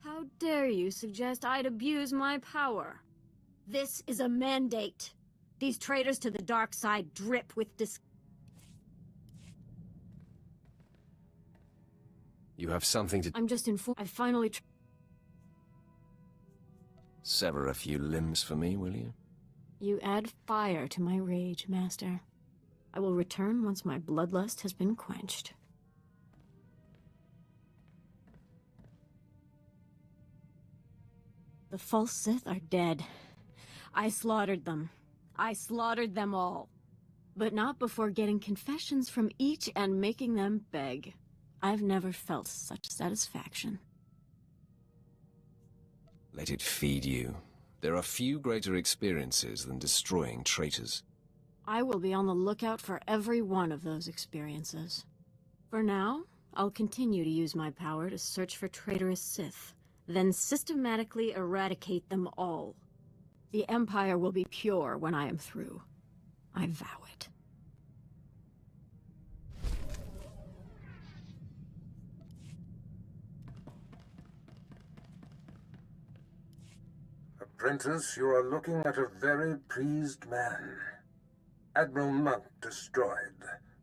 How dare you suggest I'd abuse my power? This is a mandate. These traitors to the dark side drip with You have something to... I'm just I finally Sever a few limbs for me, will you? You add fire to my rage, Master. I will return once my bloodlust has been quenched. The false Sith are dead. I slaughtered them. I slaughtered them all. But not before getting confessions from each and making them beg. I've never felt such satisfaction. Let it feed you. There are few greater experiences than destroying traitors. I will be on the lookout for every one of those experiences. For now, I'll continue to use my power to search for traitorous Sith, then systematically eradicate them all. The Empire will be pure when I am through. I vow it. Apprentice, you are looking at a very pleased man. Admiral Monk destroyed.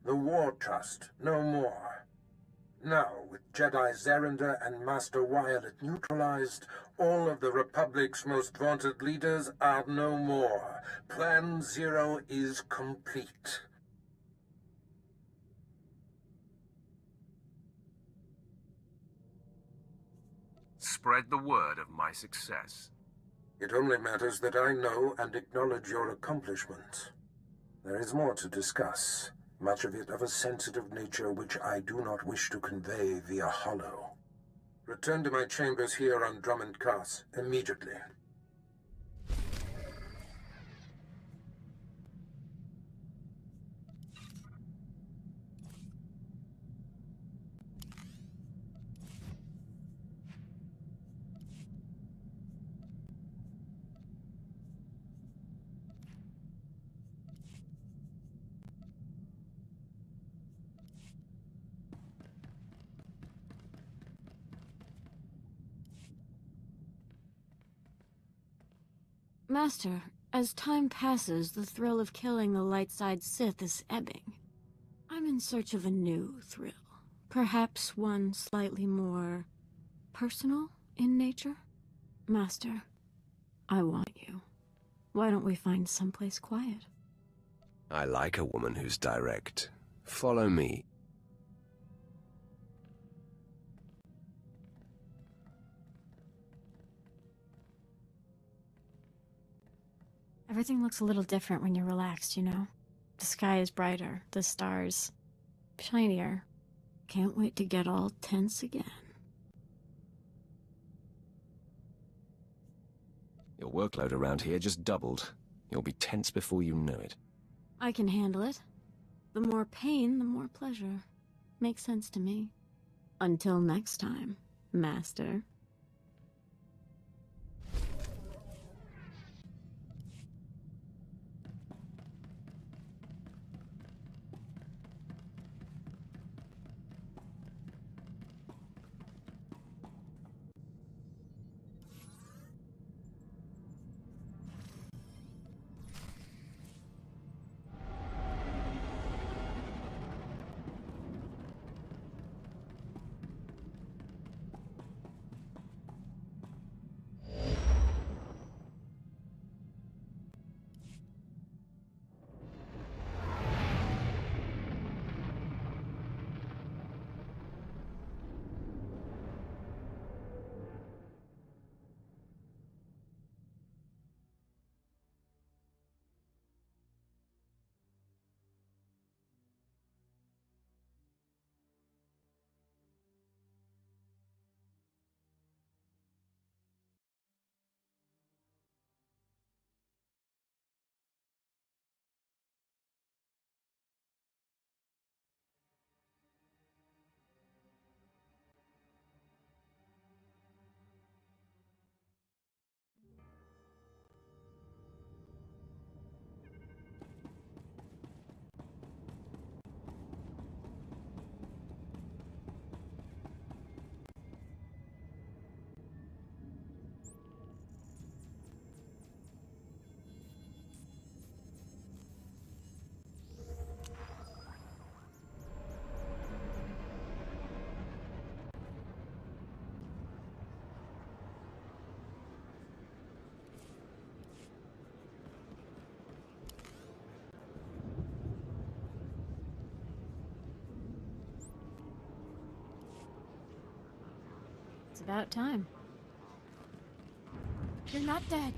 The War Trust, no more. Now, with Jedi Zerender and Master Wyatt neutralized, all of the Republic's most vaunted leaders are no more. Plan Zero is complete. Spread the word of my success. It only matters that I know and acknowledge your accomplishments. There is more to discuss, much of it of a sensitive nature which I do not wish to convey via holo. Return to my chambers here on Drummond Cass immediately. Master, as time passes, the thrill of killing the light side Sith is ebbing. I'm in search of a new thrill. Perhaps one slightly more personal in nature? Master, I want you. Why don't we find someplace quiet? I like a woman who's direct. Follow me. Everything looks a little different when you're relaxed, you know? The sky is brighter, the stars shinier. Can't wait to get all tense again. Your workload around here just doubled. You'll be tense before you know it. I can handle it. The more pain, the more pleasure. Makes sense to me. Until next time, Master. About time. You're not dead.